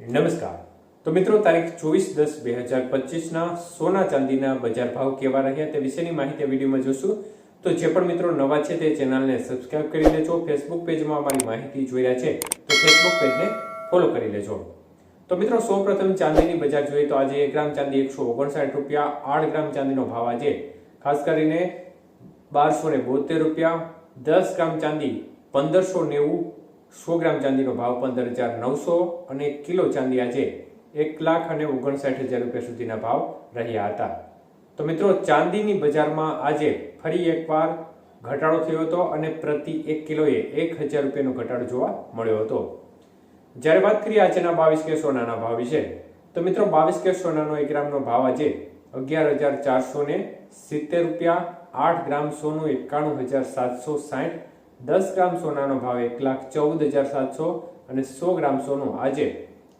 નમસ્કાર। તો મિત્રો તારીખ 24/10/2025 સોના ચાંદીના બજાર ભાવ કેવા રહ્યા તે વિશેની માહિતી વિડીયોમાં જોશું। તો જે પણ મિત્રો નવા છે તે ચેનલને સબસ્ક્રાઇબ કરી લેજો। ફેસબુક પેજમાં અમારી માહિતી જોઈ રહ્યા છે તો ફેસબુક પેજને ફોલો કરી લેજો। તો મિત્રો સૌપ્રથમ ચાંદીની બજાર જોઈએ તો આજે 1 ગ્રામ ચાંદી 159 રૂપિયા, 8 ગ્રામ ચાંદીનો ભાવ આજે ખાસ કરીને 1272 રૂપિયા, 10 ગ્રામ ચાંદી 1590, 100 ગ્રામ ચાંદીનો ભાવ 15,900 અને કિલો ચાંદી આજે 1,59,000 રૂપિયા સુધીના ભાવ રહ્યા હતા। તો મિત્રો ચાંદીની બજારમાં આજે ફરી એકવાર ઘટાડો થયો હતો અને પ્રતિ 1 કિલોએ 1,000 રૂપિયાનો ઘટાડો જોવા મળ્યો હતો। જ્યારે વાત કરીએ આજના 22 કે સોનાના ભાવ વિશે તો મિત્રો 22 કે સોનાનો 1 ગ્રામનો ભાવ આજે 11,470 રૂપિયા, 8 ગ્રામ સોનું 91,760, 10 ગ્રામ સોનાનો ભાવ 1,14,700 અને 100 ગ્રામ સોનું આજે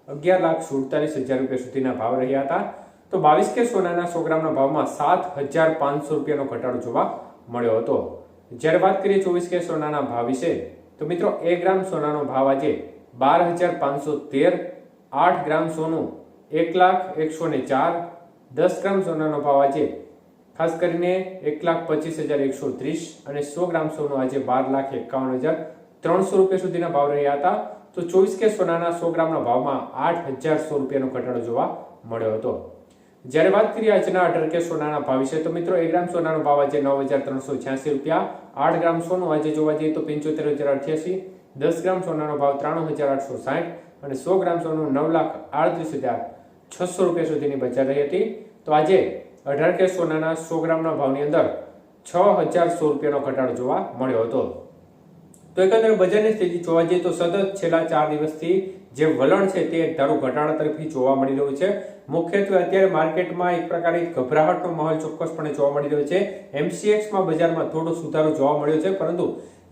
11,47,000 રૂપિયા સુધીના ભાવ રહ્યા હતા। તો 22 કે સોનાના 100 ગ્રામના ભાવમાં 7,500 રૂપિયાનો ઘટાડો જોવા મળ્યો હતો। જ્યારે વાત કરીએ 24 કે સોનાના ભાવ વિશે તો મિત્રો 1 ગ્રામ સોનાનો ભાવ આજે 12,513, 8 ગ્રામ સોનું 1,01,04, 10 ગ્રામ સોનાનો ભાવ આજે ખાસ કરીને 1,25,130 અને 100 ગ્રામ સોનું આજે 12,51,300 રૂપિયા સુધીના ભાવ રહ્યા હતા। તો 24 કે સોનાના 100 ગ્રામના ભાવમાં 8,100 રૂપિયાનો ઘટાડો જોવા મળ્યો હતો। જ્યારે વાત કરીએ આજના 18 કે સોનાના ભાવ વિશે તો મિત્રો 1 ગ્રામ સોનાનો ભાવ આજે 9,386 રૂપિયા, 8 ગ્રામ સોનું આજે જોવા જઈએ તો 75,088, 10 ગ્રામ સોનાનો ભાવ 93,860 અને 100 ગ્રામ સોનું 9,38,600 રૂપિયા સુધીની બજાર રહી હતી। તો આજે 18 કે સોનાના 100 ગ્રામના ભાવની અંદર 6,100 રૂપિયાનો ઘટાડો જોવા મળ્યો હતો। તો એકંદરે બજારની સ્થિતિ જોવા જઈએ તો સતત છેલ્લા 4 દિવસથી જે વલણ છે તે ધારો ઘટાડા તરફી જોવા મળી રહ્યું છે। મુખ્યત્વે અત્યારે માર્કેટમાં એક પ્રકારની ગભરાટનો માહોલ ચોક્કસપણે જોવા મળી રહ્યો છે। MCX બજારમાં થોડો સુધારો જોવા મળ્યો છે, પરંતુ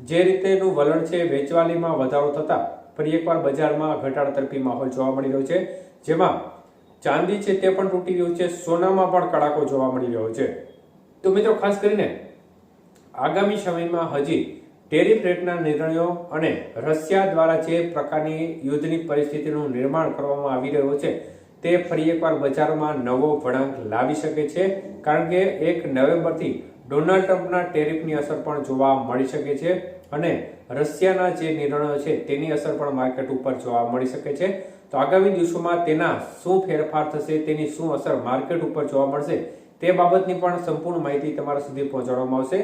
જે રીતેનું વલણ છે વેચવાલીમાં વધારો થતા ફરી એકવાર બજારમાં ઘટાડા તરફી માહોલ જોવા મળી રહ્યો છે, જેમાં ચાંદી છે તે પણ તૂટી રહ્યું છે, સોનામાં પણ કડાકો જોવા મળી રહ્યો છે। તો મિત્રો ખાસ કરીને આગામી સમયમાં હજી ટેરિફ રેટના નિર્ણયો અને રશિયા દ્વારા જે પ્રકારની યુદ્ધની પરિસ્થિતિનું નિર્માણ કરવામાં આવી રહ્યું છે તે ફરી એકવાર બજારમાં નવો વળાંક લાવી શકે છે, કારણ કે 1 નવેમ્બરથી ડોનાલ્ડ ટ્રમ્પના ટેરિફની અસર પણ જોવા મળી શકે છે અને રશિયાના જે નિર્ણયો છે તેની અસર પણ માર્કેટ ઉપર જોવા મળી શકે છે। તો આગામી દિવસોમાં તેના શું ફેરફાર થશે, તેની શું અસર માર્કેટ ઉપર જોવા મળશે તે બાબતની પણ સંપૂર્ણ માહિતી તમારા સુધી પહોંચાડવામાં આવશે।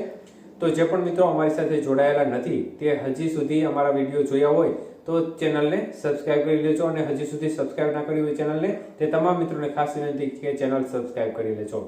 તો જે પણ મિત્રો અમારી સાથે જોડાયેલા નથી તે હજી સુધી અમારા વિડીયો જોયા હોય તો ચેનલને સબસ્ક્રાઇબ કરી લેજો અને હજી સુધી સબસ્ક્રાઇબ ના કરી હોય ચેનલને તે તમામ મિત્રોને ખાસ વિનંતી કે ચેનલ સબસ્ક્રાઇબ કરી લેજો।